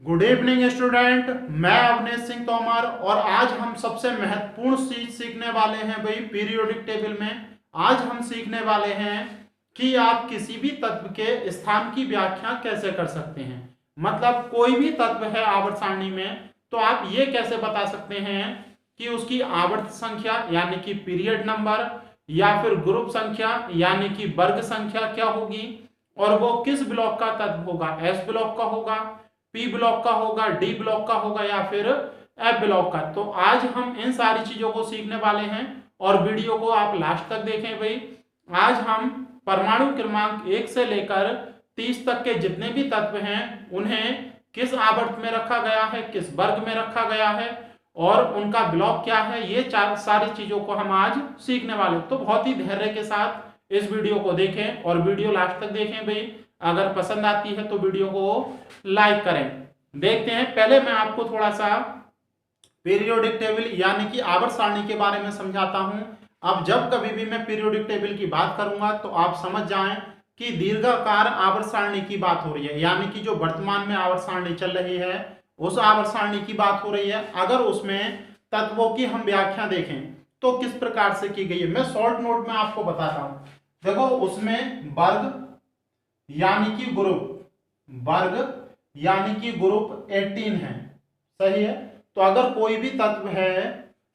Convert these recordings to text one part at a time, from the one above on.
Good evening student. मैं अवनेश सिंह तोमर और आज हम सबसे महत्वपूर्ण चीज सीखने वाले हैं भाई पीरियोडिक टेबल में। आज हम सीखने वाले हैं कि आप किसी भी तत्व के स्थान की व्याख्या कैसे कर सकते हैं। मतलब कोई भी तत्व है आवर्त सारणी में तो आप ये कैसे बता सकते हैं कि उसकी आवर्त संख्या यानी कि पीरियड नंबर या फिर ग्रुप संख्या यानी कि वर्ग संख्या क्या होगी और वो किस ब्लॉक का तत्व होगा, एस ब्लॉक का होगा, पी ब्लॉक का होगा, डी ब्लॉक का होगा या फिर एफ ब्लॉक का। तो आज हम इन सारी चीजों को सीखने वाले हैं और वीडियो को आप लास्ट तक देखें भाई। आज हम परमाणु क्रमांक 1 से लेकर 30 तक के जितने भी तत्व हैं उन्हें किस आवर्त में रखा गया है, किस वर्ग में रखा गया है और उनका ब्लॉक क्या है, ये सारी चीजों को हम आज सीखने वाले। तो बहुत ही धैर्य के साथ इस वीडियो को देखें और वीडियो लास्ट तक देखें भाई। अगर पसंद आती है तो वीडियो को लाइक करें। देखते हैं, पहले मैं आपको थोड़ा सा पीरियोडिक टेबल यानी कि आवर्त सारणी के बारे में समझाता हूं। अब जब कभी भी मैं पीरियोडिक टेबल की बात करूंगा तो आप समझ जाएं कि दीर्घाकार आवर्त सारणी की बात हो रही है, यानी कि जो वर्तमान में आवर्त सारणी चल रही है उस आवर्त सारणी की बात हो रही है। अगर उसमें तत्वों की हम व्याख्या देखें तो किस प्रकार से की गई है, मैं शॉर्ट नोट में आपको बताता हूं। देखो, उसमें वर्ग यानी कि ग्रुप, वर्ग यानी कि ग्रुप 18 है, सही है। तो अगर कोई भी तत्व है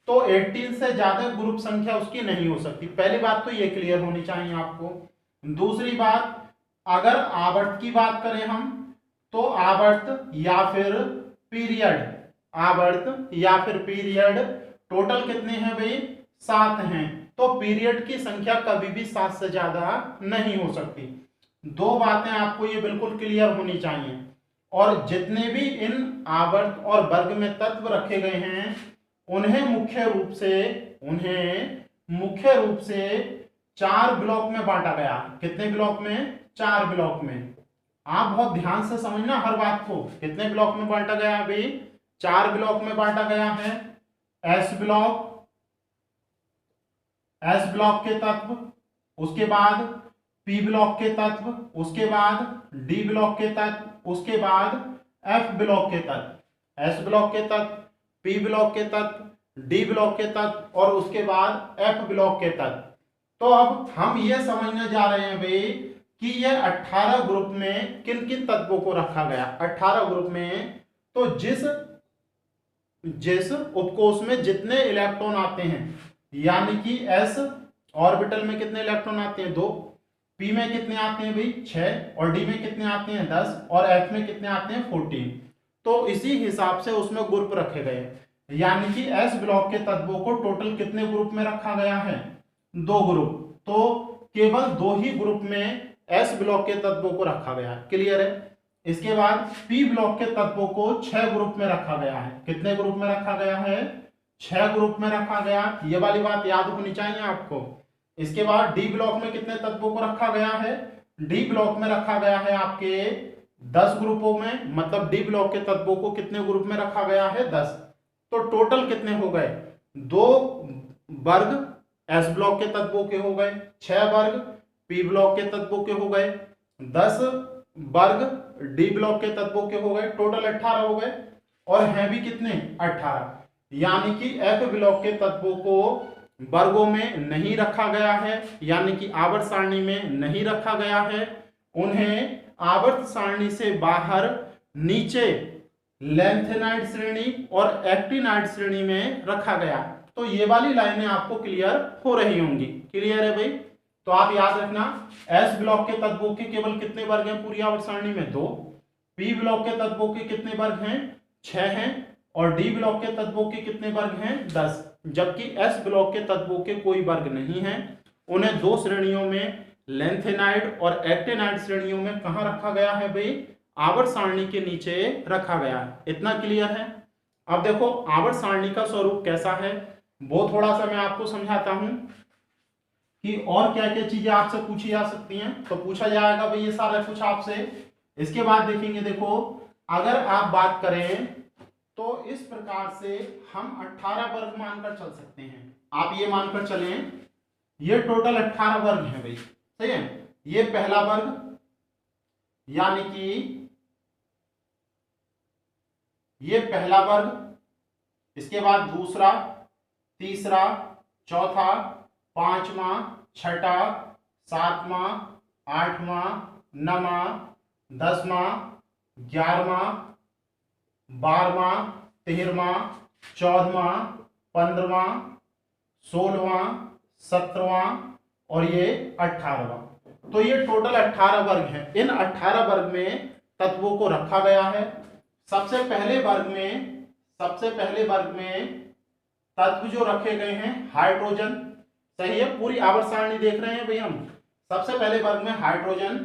तो 18 से ज्यादा ग्रुप संख्या उसकी नहीं हो सकती। पहली बात तो ये क्लियर होनी चाहिए आपको। दूसरी बात, अगर आवर्त की बात करें हम तो आवर्त या फिर पीरियड, आवर्त या फिर पीरियड टोटल कितने हैं भाई, 7 हैं। तो पीरियड की संख्या कभी भी 7 से ज्यादा नहीं हो सकती। दो बातें आपको ये बिल्कुल क्लियर होनी चाहिए। और जितने भी इन आवर्त और वर्ग में तत्व रखे गए हैं उन्हें मुख्य रूप से 4 ब्लॉक में बांटा गया। कितने ब्लॉक में, 4 ब्लॉक में। आप बहुत ध्यान से समझना हर बात को। कितने ब्लॉक में बांटा गया है भाई, 4 ब्लॉक में बांटा गया है। एस ब्लॉक, एस ब्लॉक के तत्व, उसके बाद पी ब्लॉक के तत्व, उसके बाद डी ब्लॉक के तत्व, उसके बाद एफ ब्लॉक के तत्व। एस ब्लॉक के तत्व, पी ब्लॉक के तत्व, डी ब्लॉक के तत्व और उसके बाद एफ ब्लॉक के तत्व। तो अब हम ये समझने जा रहे हैं भाई कि ये 18 ग्रुप में किन किन तत्वों को रखा गया। 18 ग्रुप में तो जिस जिस उपकोष में जितने इलेक्ट्रॉन आते हैं, यानी कि एस ऑर्बिटल में कितने इलेक्ट्रॉन आते हैं, 2, पी में कितने आते हैं भाई 6 और डी में कितने आते हैं 10 और एफ में कितने आते हैं 14। तो इसी हिसाब से उसमें ग्रुप रखे गए, यानी कि एस ब्लॉक के तत्वों को टोटल कितने ग्रुप में रखा गया है, 2 ग्रुप। तो केवल 2 ही ग्रुप में एस ब्लॉक के तत्वों को रखा गया है, क्लियर है। इसके बाद पी ब्लॉक के तत्वों को 6 ग्रुप में रखा गया है। कितने ग्रुप में रखा गया है, 6 ग्रुप में रखा गया। ये वाली बात याद होनी चाहिए आपको। इसके बाद डी ब्लॉक में कितने तत्वों को रखा गया है, डी ब्लॉक में रखा गया है आपके 10 ग्रुपों में। मतलब डी ब्लॉक के तत्वों को कितने ग्रुप में रखा गया है, 10। तो टोटल कितने हो गए, 2 वर्ग एस ब्लॉक के तत्वों के हो गए, 6 वर्ग पी ब्लॉक के तत्वों के हो गए, 10 वर्ग डी ब्लॉक के तत्वों के हो गए, टोटल 18 हो गए। और हैं भी कितने, 18। यानी कि एफ ब्लॉक के तत्वों को वर्गों में नहीं रखा गया है, यानी कि आवर्त सारणी में नहीं रखा गया है। उन्हें आवर्त सारणी से बाहर नीचे लेंथेनाइड श्रेणी और एक्टिनाइड श्रेणी में रखा गया। तो ये वाली लाइनें आपको क्लियर हो रही होंगी, क्लियर है भाई। तो आप याद रखना, एस ब्लॉक के तत्वों के केवल कितने वर्ग हैं पूरी आवर्त सारणी में, 2। पी ब्लॉक के तत्वों के कितने वर्ग हैं, 6 हैं। और डी ब्लॉक के तत्वों के कितने वर्ग हैं, 10। जबकि एस ब्लॉक के तत्वों के कोई वर्ग नहीं है। उन्हें 2 श्रेणियों में लेंथेनाइड और एक्टिनाइड श्रेणियों में कहां रखा गया है भाई, आवर्त सारणी के नीचे रखा गया है। इतना क्लियर है। अब देखो आवर्त सारणी का स्वरूप कैसा है वो थोड़ा सा मैं आपको समझाता हूं कि और क्या क्या चीजें आपसे पूछी जा सकती हैं। तो पूछा जाएगा भाई ये सारा कुछ आपसे। इसके बाद देखेंगे, देखो अगर आप बात करें तो इस प्रकार से हम 18 वर्ग मानकर चल सकते हैं। आप ये मानकर चलें ये टोटल 18 वर्ग हैं भाई, सही है। ये पहला वर्ग यानी कि ये पहला वर्ग, इसके बाद दूसरा, तीसरा, चौथा, पांचवा, छठा, सातवां, आठवां, नौवां, 10वां, 11वां, 12वां, 13वां, 14वां, 15वां, 16वां, 17वां और ये 18वां। तो ये टोटल 18 वर्ग हैं। इन 18 वर्ग में तत्वों को रखा गया है। सबसे पहले वर्ग में तत्व जो रखे गए हैं हाइड्रोजन। सही है, पूरी आवर्त सारणी देख रहे हैं भाई हम। सबसे पहले वर्ग में hydrogen,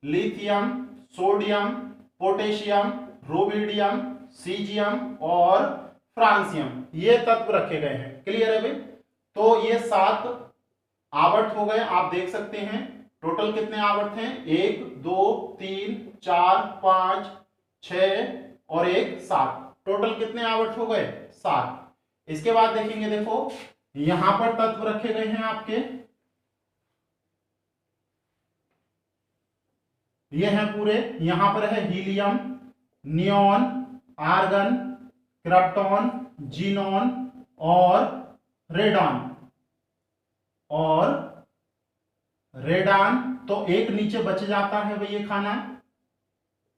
lithium, sodium, potassium, rubidium, caesium और फ्रांसियम, ये तत्व रखे गए हैं। क्लियर है भाई। तो ये 7 आवर्त हो गए, आप देख सकते हैं। टोटल कितने आवर्त हैं? 1 2 3 4 5 6 और 1 7। टोटल कितने आवर्त हो गए? 7। इसके बाद देखेंगे, देखो यहां पर तत्व रखे गए हैं आपके, ये हैं पूरे। यहां पर है helium, neon, argon, krypton, xenon और रेडान। तो एक नीचे बच जाता है भाई, ये खाना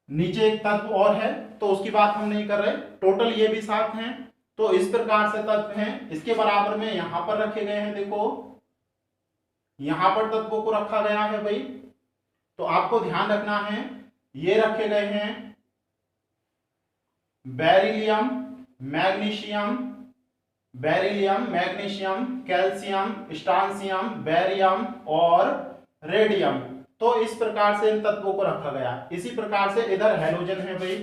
नीचे एक तत्व और है, तो उसकी बात हम नहीं कर रहे। टोटल ये भी 7 हैं। तो इस प्रकार से तत्व हैं। इसके बराबर में यहां पर रखे गए हैं, देखो यहां पर तत्वों को रखा गया है भाई। तो आपको ध्यान रखना है, ये रखे गए हैं beryllium, magnesium, calcium, strontium, barium और रेडियम। तो इस प्रकार से इन तत्वों को रखा गया। इसी प्रकार से इधर हैलोजन है भाई,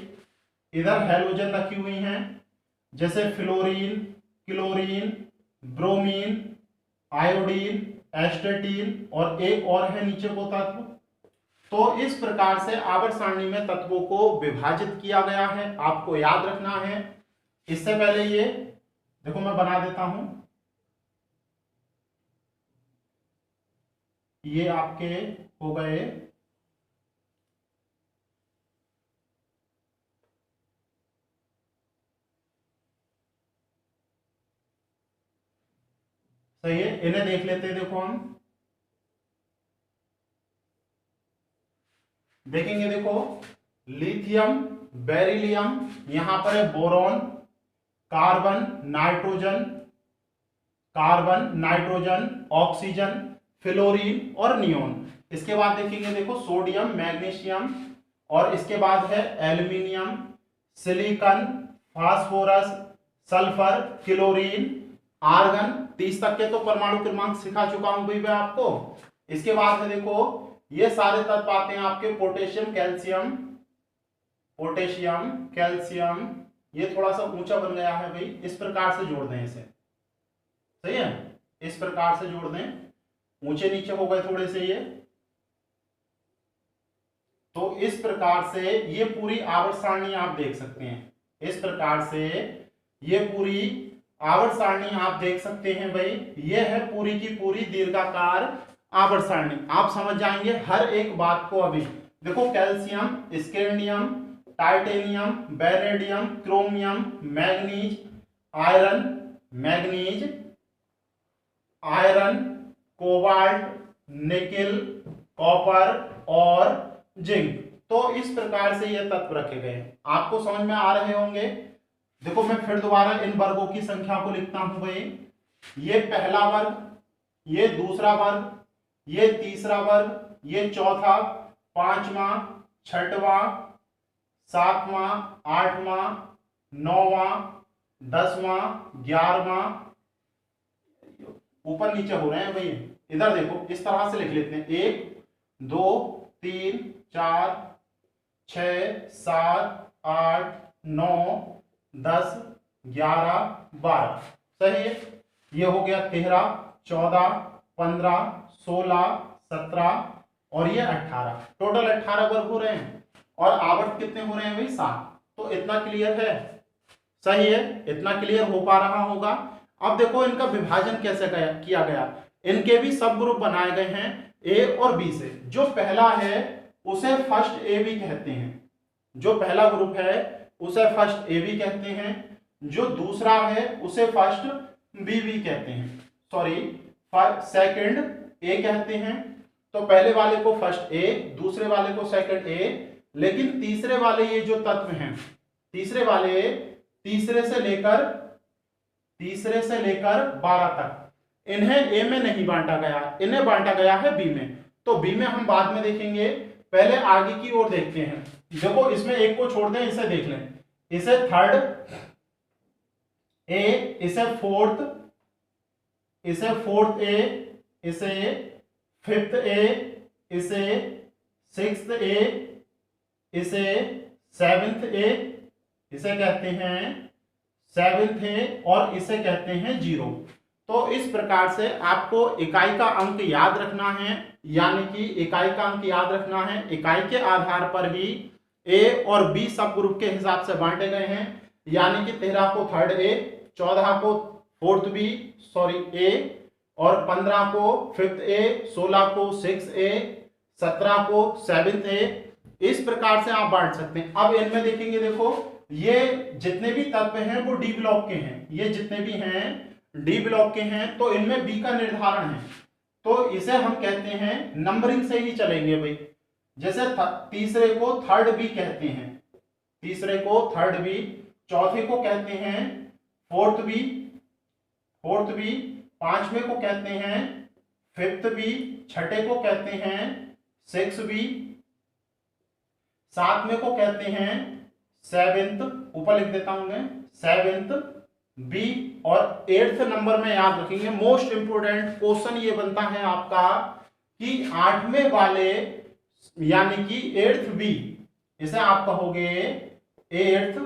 इधर हैलोजन रखी हुई हैं, जैसे फ्लोरीन, क्लोरीन, ब्रोमीन, आयोडीन, एस्टेटीन और एक और है नीचे को तत्व। तो इस प्रकार से आवर्त सारणी में तत्वों को विभाजित किया गया है, आपको याद रखना है। इससे पहले ये देखो मैं बना देता हूं, ये आपके हो गए सही है। इन्हें देख लेते हैं, देखो हम देखेंगे, देखो लिथियम, बेरिलियम, यहां पर है boron, carbon, nitrogen, oxygen, fluorine और नियोन। इसके बाद देखेंगे, देखो सोडियम, मैग्नीशियम और इसके बाद है aluminium, silicon, phosphorus, sulphur, chlorine, argon. 30 तक के तो परमाणु क्रमांक सिखा चुका हूं भाई मैं आपको। इसके बाद है, देखो ये सारे तत्व आते हैं आपके पोटेशियम, कैल्शियम। ये थोड़ा सा ऊंचा बन गया है भाई, इस प्रकार से जोड़ दें इसे। सही है, इस प्रकार से जोड़ दें, ऊंचे नीचे हो गए थोड़े से ये। तो इस प्रकार से ये पूरी आवर्त सारणी आप देख सकते हैं। इस प्रकार से ये पूरी आवर्त सारणी आप देख सकते हैं भाई। ये है पूरी की पूरी दीर्घाकार आवर्त सारणी। आप समझ जाएंगे हर एक बात को। अभी देखो calcium, scandium, titanium, vanadium, chromium, iron, cobalt, nickel, copper और जिंक। तो इस प्रकार से ये तत्व रखे गए हैं, आपको समझ में आ रहे होंगे। देखो मैं फिर दोबारा इन वर्गों की संख्या को लिखता हूं भाई। ये पहला वर्ग, ये दूसरा वर्ग, ये तीसरा वर्ग, ये चौथा, पांचवा, छठवां, सातवां, आठवां, नौवां, 10वां, 11वां, ऊपर नीचे हो रहे हैं भाई। इधर देखो इस तरह से लिख लेते हैं, 1 2 3 4 6 7 8 9 10 11 12। सही है, ये हो गया 13 14 15 16 17 और ये 18। टोटल 18 वर्ग हो रहे हैं और आवर्त कितने हो रहे हैं भाई? 7। तो इतना क्लियर है? सही है, इतना क्लियर हो पा रहा होगा। अब देखो इनका विभाजन कैसे किया गया। इनके भी सब ग्रुप बनाए गए हैं ए और बी से। जो पहला है उसे फर्स्ट ए बी कहते हैं, जो पहला ग्रुप है उसे फर्स्ट ए भी कहते हैं, जो दूसरा है उसे फर्स्ट बी भी कहते हैं, सॉरी सेकंड ए कहते हैं। तो पहले वाले को फर्स्ट ए, दूसरे वाले को सेकंड ए, लेकिन तीसरे वाले ये जो तत्व हैं, तीसरे वाले तीसरे से लेकर 12 तक, इन्हें ए में नहीं बांटा गया, इन्हें बांटा गया है बी में। तो बी में हम बाद में देखेंगे, पहले आगे की ओर देखते हैं। देखो इसमें एक को छोड़ दें, इसे देख लें, इसे थर्ड ए, इसे फोर्थ ए, इसे फिफ्थ ए, इसे सिक्स्थ ए, इसे सेवेंथ ए, इसे कहते हैं सेवेंथ ए, और इसे कहते हैं जीरो। तो इस प्रकार से आपको इकाई का अंक याद रखना है, यानी कि इकाई का अंक याद रखना है। इकाई के आधार पर ही ए और बी सब ग्रुप के हिसाब से बांटे गए हैं, यानी कि 13 को थर्ड ए, 14 को फोर्थ बी ए, और 15 को फिफ्थ ए, 16 को सिक्स ए, 17 को सेवेंथ ए। इस प्रकार से आप बांट सकते हैं। अब इनमें देखेंगे, देखो ये जितने भी तत्व हैं वो डी ब्लॉक के हैं, ये जितने भी हैं डी ब्लॉक के हैं, तो इनमें बी का निर्धारण है। तो इसे हम कहते हैं, नंबरिंग से ही चलेंगे भाई। जैसे तीसरे को थर्ड बी कहते हैं, तीसरे को थर्ड बी, चौथे को कहते हैं फोर्थ बी, पांचवें को कहते हैं फिफ्थ बी, छठे को कहते हैं सिक्स बी, सातवें को कहते हैं सेवेंथ, ऊपर लिख देता हूं मैं, सेवेंथ बी, और 8th नंबर में याद रखेंगे, मोस्ट इंपोर्टेंट क्वेश्चन ये बनता है आपका कि 8वें वाले यानी कि 8th बी, इसे आप कहोगे 8th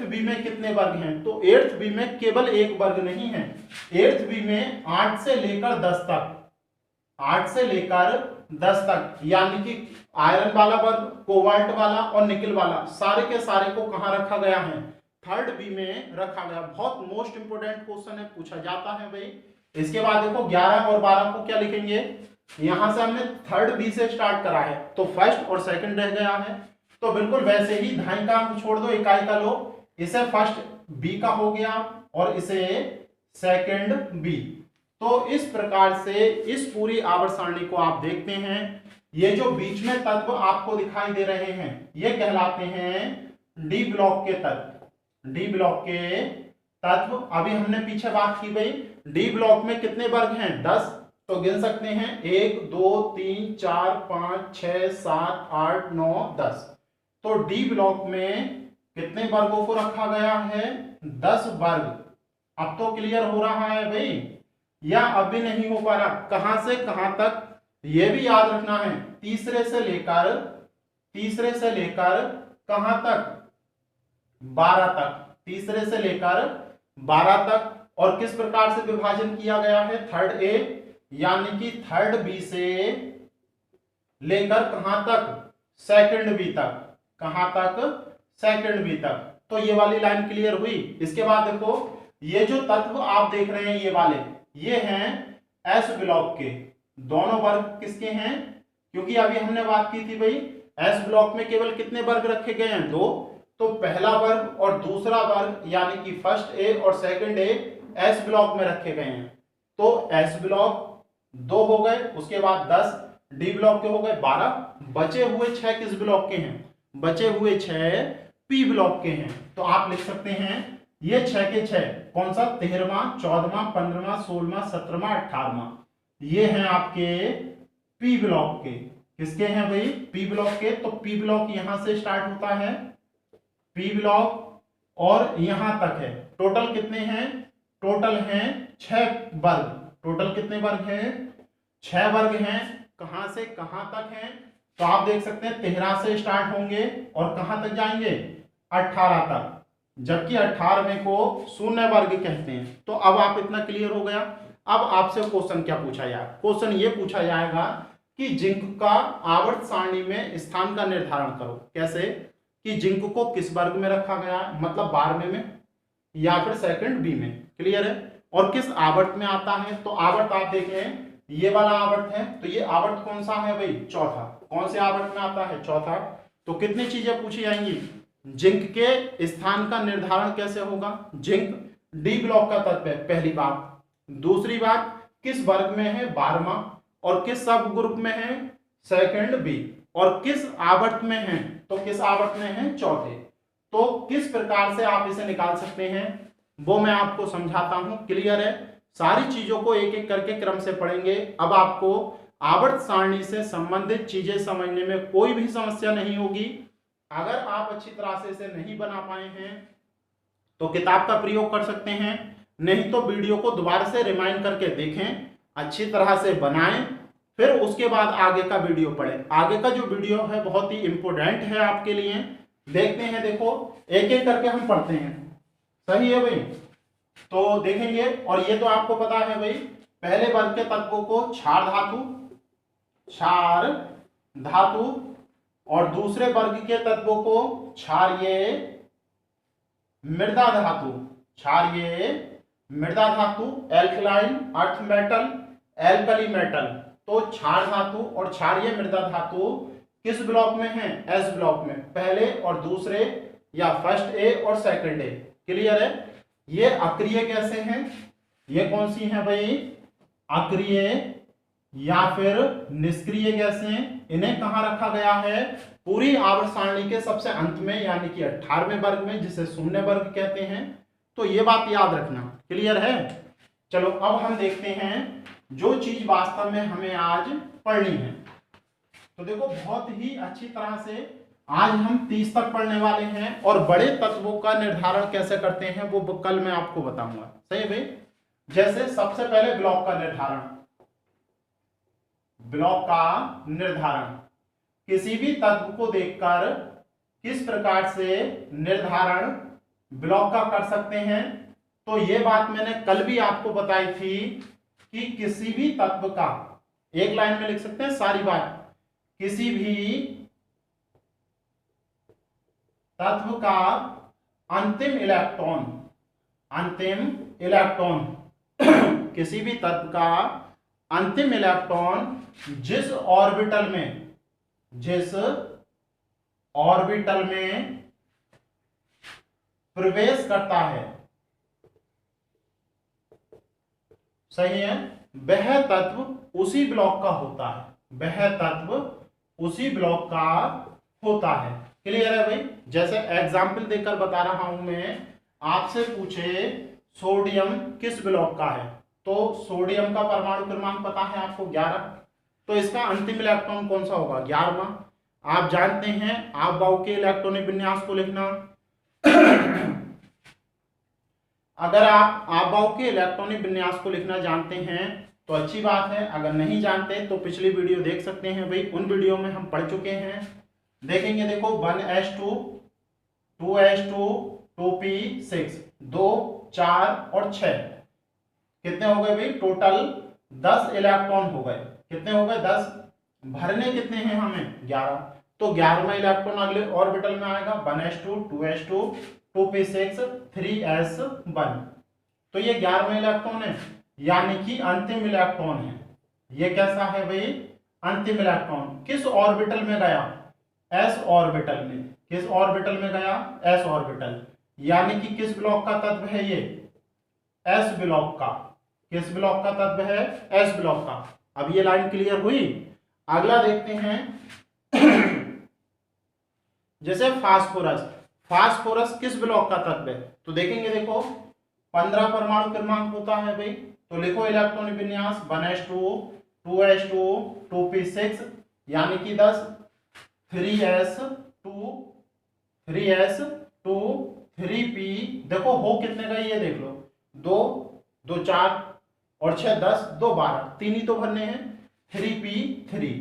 बी में कितने वर्ग हैं? तो 8th बी में केवल एक वर्ग नहीं है, 8th बी में 8 से लेकर 10 तक, 8 से लेकर 10 तक, यानी कि आयरन वाला वर्ग, कोबाल्ट वाला और निकल वाला, सारे के सारे को कहां रखा गया है? थर्ड बी में रखा गया। बहुत मोस्ट इंपोर्टेंट क्वेश्चन है, पूछा जाता है भाई। इसके बाद देखो 11 और 12 को क्या लिखेंगे? यहां से हमने थर्ड बी से स्टार्ट करा है, तो फर्स्ट और सेकंड रह गया है, तो बिल्कुल वैसे ही ढाई का अंक छोड़ दो, इकाई का लो, इसे फर्स्ट बी का हो गया और इसे सेकंड बी। तो इस प्रकार से इस पूरी आवर्त सारणी को आप देखते हैं, ये जो बीच में तत्व आपको दिखाई दे रहे हैं ये कहलाते हैं डी ब्लॉक के तत्व। डी ब्लॉक के तत्व, अभी हमने पीछे बात की भाई डी ब्लॉक में कितने वर्ग हैं? 10, तो गिन सकते हैं 1 2 3 4 5 6 7 8 9 10। तो डी ब्लॉक में कितने वर्गों को रखा गया है? 10 वर्ग। अब तो क्लियर हो रहा है भाई, या अब भी नहीं हो पा रहा? कहां से कहां तक ये भी याद रखना है, तीसरे से लेकर कहां तक? 12 तक, तीसरे से लेकर 12 तक। और किस प्रकार से विभाजन किया गया है? थर्ड ए, यानी कि थर्ड बी से लेकर कहां तक? सेकंड बी तक। कहां तक? सेकंड बी तक। तो ये वाली लाइन क्लियर हुई। इसके बाद देखो ये जो तत्व आप देख रहे हैं ये वाले, ये हैं एस ब्लॉक के। दोनों वर्ग किसके हैं? क्योंकि अभी हमने बात की थी भाई एस ब्लॉक में केवल कितने वर्ग रखे गए हैं? 2। तो पहला वर्ग और दूसरा वर्ग यानी कि फर्स्ट ए और सेकंड ए एस ब्लॉक में रखे गए हैं। तो एस ब्लॉक 2 हो गए, उसके बाद 10, डी ब्लॉक के हो गए 12, बचे हुए 6 किस ब्लॉक के हैं? बचे हुए 6 पी ब्लॉक के हैं। तो आप लिख सकते हैं ये 6 के 6 कौन सा? 13वां, 14वां, 15वां, 16वां, 17वां, 18वां, ये हैं आपके पी ब्लॉक के। किसके हैं भाई? पी ब्लॉक के। तो पी ब्लॉक यहां से स्टार्ट होता है, पी ब्लॉक और यहां तक है। टोटल कितने हैं? टोटल हैं 6 वर्ग। टोटल कितने वर्ग हैं? 6 वर्ग हैं। कहां से कहां तक हैं? तो आप देख सकते हैं 13 से स्टार्ट होंगे और कहां तक जाएंगे? 18 तक, जबकि 18वें को शून्य वर्ग कहते हैं। तो अब आप इतना क्लियर हो गया। अब आपसे क्वेश्चन क्या पूछा जाए? क्वेश्चन ये पूछा जाएगा कि जिंक का आवर्त सारणी में स्थान का निर्धारण करो। कैसे? कि जिंक को किस वर्ग में रखा गया, मतलब 12वें में या फिर सेकंड बी में। क्लियर है? और किस आवर्त में आता है? तो आवर्त आप देखें ये वाला आवर्त है, तो ये आवर्त कौन सा है भाई? चौथा। कौन से आवर्त में आता है? चौथा। तो कितनी चीजें पूछी जाएंगी? जिंक के स्थान का निर्धारण कैसे होगा? जिंक डी ब्लॉक का तत्व है, पहली बात। दूसरी बात, किस वर्ग में है? 12वां। और किस सब ग्रुप में है? Second B. और किस आवर्त में है? तो किस आवर्त में है? चौथे। तो किस प्रकार से आप इसे निकाल सकते हैं वो मैं आपको समझाता हूं। क्लियर है? सारी चीजों को एक एक करके क्रम से पढ़ेंगे। अब आपको आवर्त सारणी से संबंधित चीजें समझने में कोई भी समस्या नहीं होगी। अगर आप अच्छी तरह से इसे नहीं बना पाए हैं तो किताब का प्रयोग कर सकते हैं, नहीं तो वीडियो को दोबारा से रिमाइंड करके देखें, अच्छी तरह से बनाएं, फिर उसके बाद आगे का वीडियो पढ़ें। आगे का जो वीडियो है बहुत ही इंपॉर्टेंट है आपके लिए। देखते हैं, देखो एक एक करके हम पढ़ते हैं। सही है भाई? तो देखेंगे। और ये तो आपको पता है भाई, पहले वर्ग के तत्वों को क्षार धातु और दूसरे वर्ग के तत्वों को क्षारीय मृदा धातु, alkaline earth metal, alkali metal. तो क्षार धातु और क्षारीय मृदा धातु किस ब्लॉक में है? एस ब्लॉक में, पहले और दूसरे या फर्स्ट ए और सेकंड ए। क्लियर है? ये अक्रिय कैसे हैं? ये कौन सी हैं भाई? अक्रिय या फिर निष्क्रिय गैसें हैं। इन्हें कहां रखा गया है? पूरी आवर्त सारणी के सबसे अंत में, यानी कि 18वें वर्ग में, जिसे शून्य वर्ग कहते हैं। तो ये बात याद रखना। क्लियर है? चलो अब हम देखते हैं जो चीज वास्तव में हमें आज पढ़नी है। तो देखो बहुत ही अच्छी तरह से आज हम 30 तक पढ़ने वाले हैं, और बड़े तत्वों का निर्धारण कैसे करते हैं वो कल मैं आपको बताऊंगा। सही है भाई? जैसे सबसे पहले ब्लॉक का निर्धारण, किसी भी तत्व को देखकर किस प्रकार से निर्धारण ब्लॉक का कर सकते हैं। तो ये बात मैंने कल भी आपको बताई थी कि किसी भी तत्व का, एक लाइन में लिख सकते हैं सारी बात, किसी भी तत्व का अंतिम इलेक्ट्रॉन किसी भी तत्व का अंतिम इलेक्ट्रॉन जिस ऑर्बिटल में प्रवेश करता है, सही है, वह तत्व उसी ब्लॉक का होता है। क्लियर है भाई? जैसे एग्जाम्पल देकर बता रहा हूं मैं, आपसे पूछे सोडियम किस ब्लॉक का है, तो सोडियम का परमाणु क्रमांक पता है आपको 11, तो इसका अंतिम इलेक्ट्रॉन कौन सा होगा? 11वां। आप जानते हैं आप बाउ के इलेक्ट्रॉनिक विन्यास को लिखना। अगर आप बाउ के इलेक्ट्रॉनिक विन्यास को लिखना जानते हैं तो अच्छी बात है, अगर नहीं जानते तो पिछली वीडियो देख सकते हैं भाई, उन वीडियो में हम पढ़ चुके हैं। देखेंगे, देखो 1s2 2s2 2p6 2 4 और 6 कितने हो गए भाई? टोटल 10 इलेक्ट्रॉन हो गए। कितने हो गए? 10। भरने कितने हैं हमें? 11। तो 11वां इलेक्ट्रॉन अगले ऑर्बिटल में आएगा, 1s2 2s2 2p6 3s1। तो ये 11वां इलेक्ट्रॉन है, यानी कि अंतिम इलेक्ट्रॉन है। ये कैसा है भाई? अंतिम इलेक्ट्रॉन। किस ऑर्बिटल में गया? एस ऑर्बिटल में। किस ऑर्बिटल में गया? S orbital. यानी कि किस ब्लॉक का तत्व है ये? एस ब्लॉक का। किस ब्लॉक का तत्व है? एस ब्लॉक का। अब ये लाइन क्लियर हुई? अगला देखते हैं जैसे फास्फोरस किस ब्लॉक का तत्व है? तो देखेंगे, देखो 15 परमाणु क्रमांक होता है भाई, तो लिखो इलेक्ट्रॉनिक विन्यास 1s2 2s2 2p6 यानी कि 10 3s2 3p। देखो हो कितने गए ये देख लो, 2 2 4 और 6 10 2 12, 3 ही तो भरने हैं, 3p3।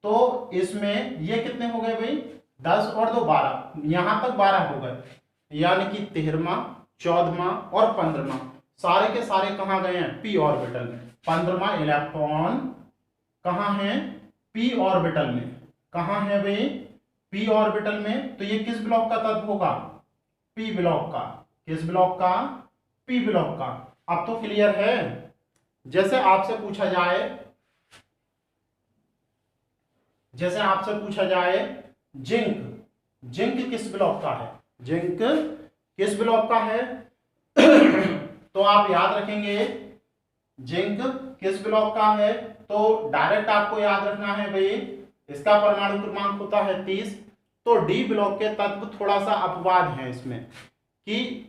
तो इसमें ये कितने हो गए भाई? 10 और 2 12, यहां तक 12 हो गए, यानी कि 13वां 14वां और 15वां सारे के सारे कहां गए हैं? पी ऑर्बिटल में। 15वां इलेक्ट्रॉन कहां है? पी ऑर्बिटल में। कहां है भाई? पी ऑर्बिटल में। तो ये किस ब्लॉक का तत्व होगा? पी ब्लॉक का। किस ब्लॉक का? पी ब्लॉक का। अब तो क्लियर है? जैसे आपसे पूछा जाए जिंक जिंक किस ब्लॉक का है, जिंक किस ब्लॉक का है तो आप याद रखेंगे जिंक किस ब्लॉक का है, तो डायरेक्ट आपको याद रखना है भाई इसका परमाणु क्रमांक होता है 30। तो डी ब्लॉक के तत्व थोड़ा सा अपवाद है इसमें कि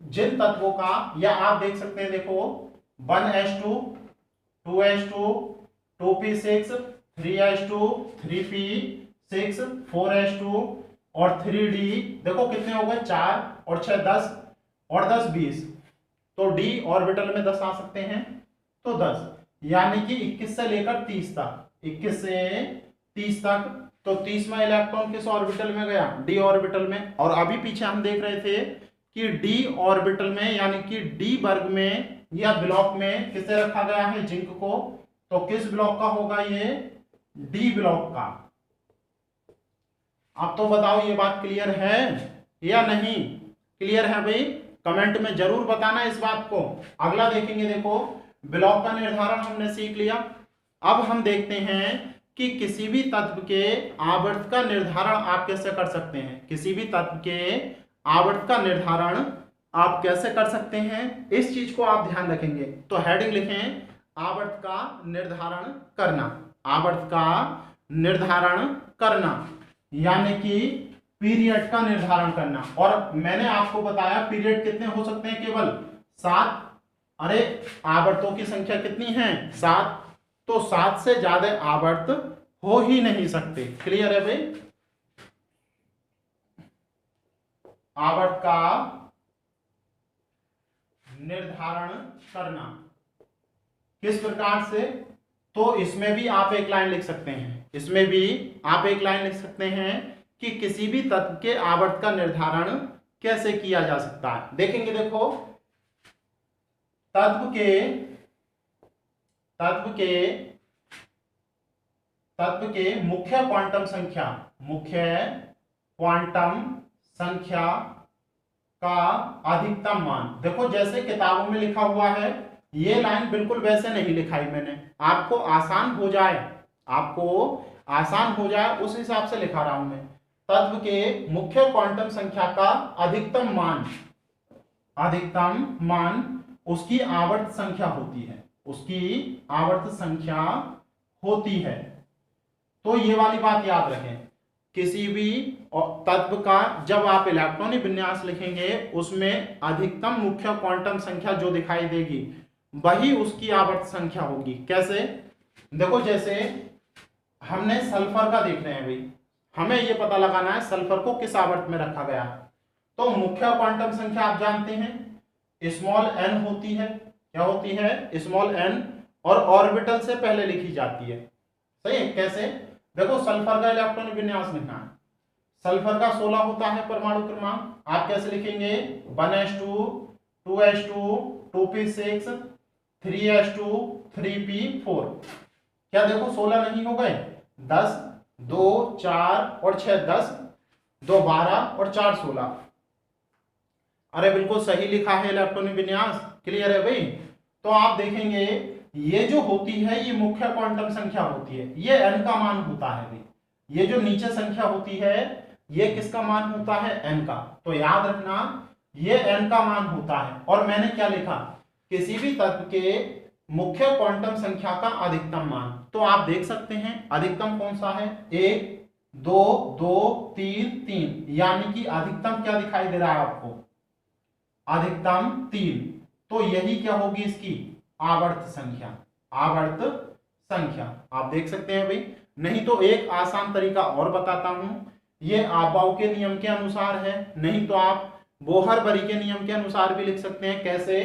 जिन तत्वों का, या आप देख सकते हैं देखो 1s2 2s2 2p6 3s2 3p6 4s2 और 3d, देखो कितने हो गए 4 और 6 10 और 10 20, तो डी ऑर्बिटल में 10 आ सकते हैं तो 10, यानी कि 21 से लेकर 30 तक, 21 से 30 तक, तो 30वां इलेक्ट्रॉन किस ऑर्बिटल में गया, डी ऑर्बिटल में। और अभी पीछे हम देख रहे थे कि डी ऑर्बिटल में यानी कि डी वर्ग में या ब्लॉक में किसे रखा गया है, जिंक को, तो किस ब्लॉक का होगा ये, डी ब्लॉक का। अब तो बताओ ये बात क्लियर है या नहीं, क्लियर है भाई, कमेंट में जरूर बताना इस बात को। अगला देखेंगे, देखो ब्लॉक का निर्धारण हमने सीख लिया। अब हम देखते हैं कि किसी भी तत्व के आवर्त का निर्धारण आप कैसे कर सकते हैं, किसी भी तत्व के आवर्त का निर्धारण आप कैसे कर सकते हैं, इस चीज को आप ध्यान रखेंगे। तो हेडिंग लिखें आवर्त का निर्धारण करना, आवर्त का निर्धारण करना यानी कि पीरियड का निर्धारण करना। और मैंने आपको बताया पीरियड कितने हो सकते हैं, केवल 7। अरे आवर्तों की संख्या कितनी है, 7, तो 7 से ज्यादा आवर्त हो ही नहीं सकते। क्लियर है भाई, आवर्त का निर्धारण करना किस प्रकार से, तो इसमें भी आप एक लाइन लिख सकते हैं, इसमें भी आप एक लाइन लिख सकते हैं कि किसी भी तत्व के आवर्त का निर्धारण कैसे किया जा सकता है। देखेंगे, देखो तत्व के मुख्य क्वांटम संख्या का अधिकतम मान, देखो जैसे किताबों में लिखा हुआ है, ये लाइन बिल्कुल वैसे नहीं लिखाई मैंने, आपको आसान हो जाए उस हिसाब से लिखा रहा हूं मैं। तत्व के मुख्य क्वांटम संख्या का अधिकतम मान उसकी आवर्त संख्या होती है, तो ये वाली बात याद रखें। किसी भी तत्व का जब आप इलेक्ट्रॉनिक विन्यास लिखेंगे उसमें अधिकतम मुख्य क्वांटम संख्या जो दिखाई देगी वही उसकी आवर्त संख्या होगी। कैसे, देखो जैसे हमने सल्फर का देख रहे हैं भाई, हमें यह पता लगाना है सल्फर को किस आवर्त में रखा गया है। तो मुख्य क्वांटम संख्या आप जानते हैं स्मॉल n होती है, क्या होती है, स्मॉल n, और ऑर्बिटल से पहले लिखी जाती है। सही है, कैसे, देखो सल्फर का इलेक्ट्रॉनिक विन्यास लिखना है, सल्फर का 16 होता है परमाणु क्रमांक, आप कैसे लिखेंगे 1s2 2s2 2p6 3s2 3p4, क्या देखो 16 नहीं हो गए, 10 2 4 और 6 10 2 12 और 4 16, अरे बिल्कुल सही लिखा है इलेक्ट्रॉनिक विन्यास। क्लियर है भाई, तो आप देखेंगे ये जो होती है ये मुख्य क्वांटम संख्या होती है, ये n का मान होता है भाई, ये जो नीचे संख्या होती है ये किसका मान होता है, n का। तो याद रखना ये n का मान होता है। और मैंने क्या लिखा, किसी भी तत्व के मुख्य क्वांटम संख्या का अधिकतम मान, तो आप देख सकते हैं अधिकतम कौन सा है, 1 2 2 3 3, यानी कि अधिकतम क्या दिखाई दे रहा है आपको, अधिकतम 3, तो यही क्या होगी इसकी आवर्त संख्या, आप देख सकते हैं भाई। नहीं तो एक आसान तरीका और बताता हूं, ये आबाउ के नियम के अनुसार है, नहीं तो आप बोहर-बरी के नियम के अनुसार भी लिख सकते हैं। कैसे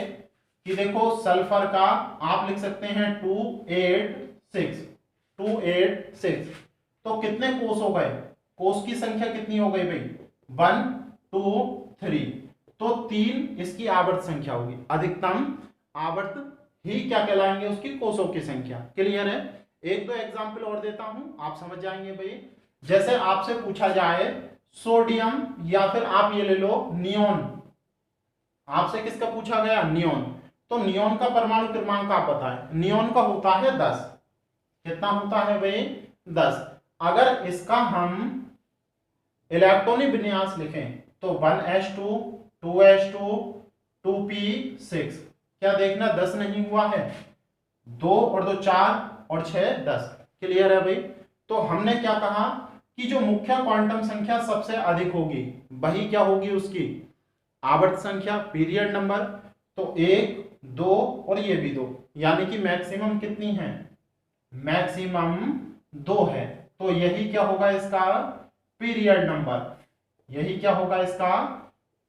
कि देखो सल्फर का आप लिख सकते हैं 286, तो कितने कोष हो गए, कोष की संख्या कितनी हो गई भाई 1 2 3, तो 3 इसकी आवर्त संख्या होगी, अधिकतम आवर्त ही क्या कहलाएंगे उसकी कोषों की संख्या। क्लियर है, एक दो एग्जाम्पल और देता हूं आप समझ जाएंगे भाई। जैसे आपसे पूछा जाए सोडियम, या फिर आप ये ले लो नियोन, आपसे किसका पूछा गया, नियोन, तो नियोन का परमाणु क्रमांक आप बताएं, नियोन का होता है 10, कितना होता है भाई 10। अगर इसका हम इलेक्ट्रॉनिक विन्यास लिखें तो 1s2 2s2 2p6, क्या देखना 10 नहीं हुआ है, 2 और 2 4 और 6 10। क्लियर है भाई। तो हमने क्या कहा कि जो मुख्य क्वांटम संख्या सबसे अधिक होगी वही क्या होगी उसकी आवर्त संख्या, पीरियड नंबर। तो 1 2 और ये भी 2, यानी कि मैक्सिमम कितनी है, मैक्सिमम 2 है। तो यही क्या होगा इसका पीरियड नंबर, यही क्या होगा इसका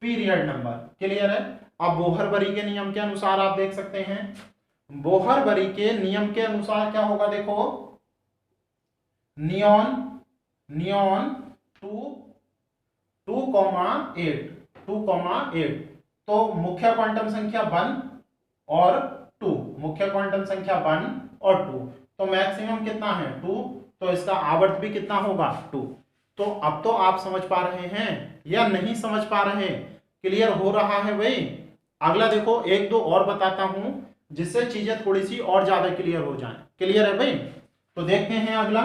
पीरियड नंबर। क्लियर है। अब बोहर-बरी के नियम के अनुसार आप देख सकते हैं, बोहर-बरी के नियम के अनुसार क्या होगा, देखो नियॉन नियॉन 2,8 तो मुख्य क्वांटम संख्या 1 और 2, मुख्य क्वांटम संख्या 1 और 2, तो मैक्सिमम कितना है 2, तो इसका आवर्त भी कितना होगा 2। तो अब तो आप समझ पा रहे हैं या नहीं समझ पा रहे, क्लियर हो रहा है भाई। अगला देखो एक दो और बताता हूं जिससे चीजें थोड़ी सी और ज्यादा क्लियर हो जाएं। क्लियर है भाई। तो देखते हैं अगला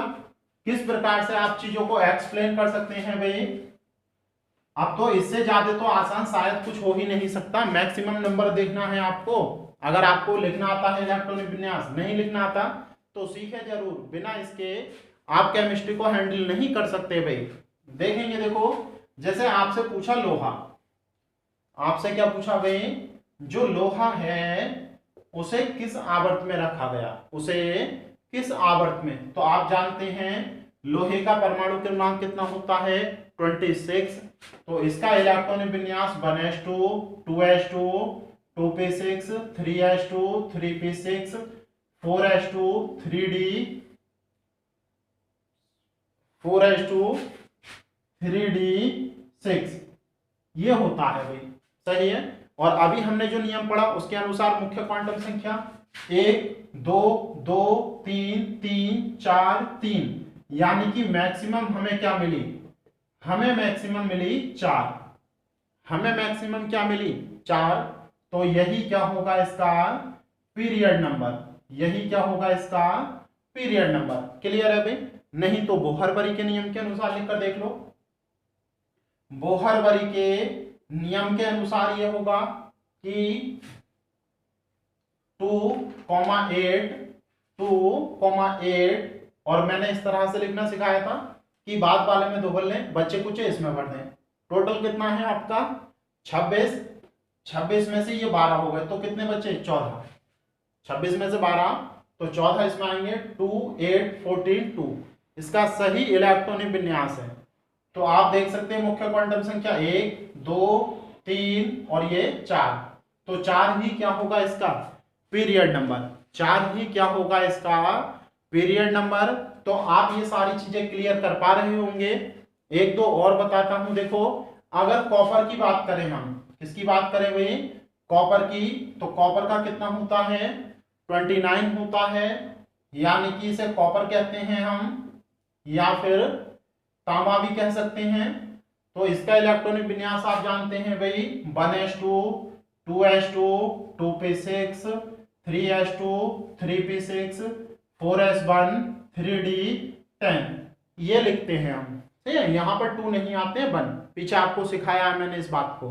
किस प्रकार से आप चीजों को एक्सप्लेन कर सकते हैं भाई। अब तो इससे ज्यादा तो आसान शायद कुछ हो ही नहीं सकता। मैक्सिमम नंबर देखना है आपको। अगर आपको लिखना आता है इलेक्ट्रॉनिक विन्यास, नहीं लिखना आता तो सीखे जरूर, बिना इसके आप केमिस्ट्री को हैंडल नहीं कर सकते भाई। देखेंगे देखो, जैसे आपसे पूछा लोहा, आपसे क्या पूछा भाई, जो लोहा है उसे किस आवर्त में रखा गया, उसे किस आवर्त में। तो आप जानते हैं लोहे का परमाणु क्रमांक कितना होता है 26। तो इसका इलेक्ट्रॉनिक विन्यास 1s2 2s2 2p6 3s2 3p6 4s2 3d 4s2 3d6 ये होता है भाई। सही है। और अभी हमने जो नियम पढ़ा उसके अनुसार मुख्य क्वांटम संख्या 1 2 2 3 3 4 3, यानी कि मैक्सिमम हमें क्या मिली, हमें मैक्सिमम मिली 4, हमें मैक्सिमम क्या मिली 4। तो यही क्या होगा इसका पीरियड नंबर, यही क्या होगा इसका पीरियड नंबर। क्लियर है भाई। नहीं तो बोहर-बरी के नियम के अनुसार लिखकर देख लो। बोहर-बरी के नियम के अनुसार यह होगा कि 2,8 2,8 और मैंने इस तरह से लिखना सिखाया था कि बाद वाले में दोबल लें, बच्चे कुछ इसमें भर दें। टोटल कितना है आपका 26, 26 में से ये 12 हो गए तो कितने बचे 14, 26 में से 12 तो 14 इसमें आएंगे 2 8 14 2, इसका सही इलेक्ट्रॉनिक विन्यास है। तो आप देख सकते हैं मुख्य क्वांटम संख्या 1 2 3 और ये 4, तो 4 ही क्या होगा इसका पीरियड नंबर, 4 ही क्या होगा इसका पीरियड नंबर। तो आप ये सारी चीजें क्लियर कर पा रहे होंगे। एक दो और बताता हूं। देखो अगर कॉपर की बात करें, हम किसकी बात करें भाई, कॉपर की, तो कॉपर का कितना होता है 29 होता है, यानी कि इसे कॉपर कहते हैं हम, या फिर तांबा भी कह सकते हैं। तो इसका इलेक्ट्रॉनिक विन्यास आप जानते हैं भाई 1s2 2s2 2p6 3s2 3p6 4s1 3d10 ये लिखते हैं हम। ठीक है, यहां पर 2 नहीं आते हैं 1, पीछे आपको सिखाया है मैंने इस बात को।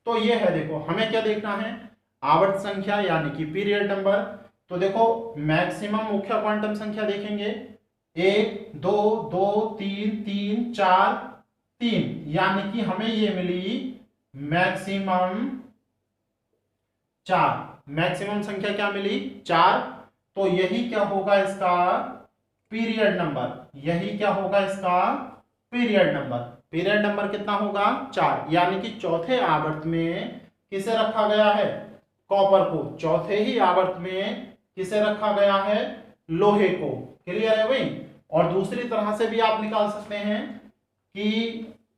तो ये है, देखो हमें क्या देखना है आवर्त संख्या यानी कि पीरियड नंबर। तो देखो मैक्सिमम मुख्य क्वांटम संख्या देखेंगे 1 2 2 3 3 4 3, यानी कि हमें ये मिली मैक्सिमम 4, मैक्सिमम संख्या क्या मिली 4। तो यही क्या होगा इसका पीरियड नंबर, यही क्या होगा इसका पीरियड नंबर। पीरियड नंबर कितना होगा 4, यानी कि चौथे आवर्त में किसे रखा गया है, कॉपर को, चौथे ही आवर्त में किसे रखा गया है, लोहे को। क्लियर है भाई। और दूसरी तरह से भी आप निकाल सकते हैं कि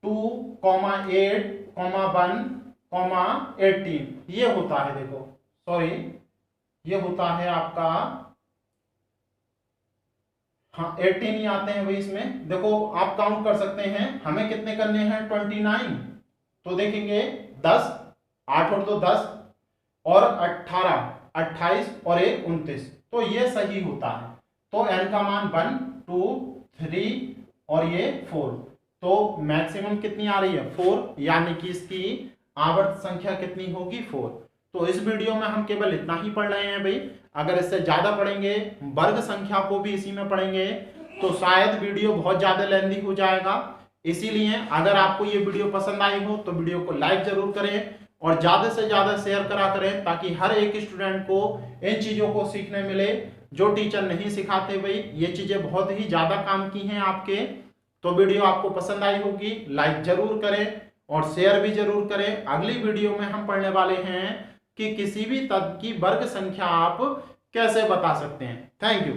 2, 8, 1, 18 ये होता है, देखो सॉरी ये होता है आपका, हाँ 18 ही आते हैं भाई इसमें। देखो आप काउंट कर सकते हैं, हमें कितने करने हैं 29, तो देखेंगे 10 8 और 2 10 और 18 28 और 1 29, तो ये सही होता है। तो n का मान 1 2 3 और ये 4, तो मैक्सिमम कितनी आ रही है 4, यानी कि इसकी आवर्त संख्या कितनी होगी 4। तो इस वीडियो में हम केवल इतना ही पढ़ रहे हैं भाई। अगर इससे ज्यादा पढ़ेंगे, वर्ग संख्या को भी इसी में पढ़ेंगे, तो शायद वीडियो बहुत ज्यादा लेंथी हो जाएगा। इसीलिए अगर आपको ये वीडियो पसंद आई हो तो वीडियो को लाइक जरूर करें और ज्यादा से ज्यादा शेयर करा करें, ताकि हर एक स्टूडेंट को इन चीजों को सीखने मिले जो टीचर नहीं सिखाते भाई। ये चीजें बहुत ही ज्यादा काम की हैं आपके। तो वीडियो आपको पसंद आई होगी, लाइक जरूर करें और शेयर भी जरूर करें। अगली वीडियो में हम पढ़ने वाले हैं कि किसी भी तत्व की वर्ग संख्या आप कैसे बता सकते हैं। Thank you.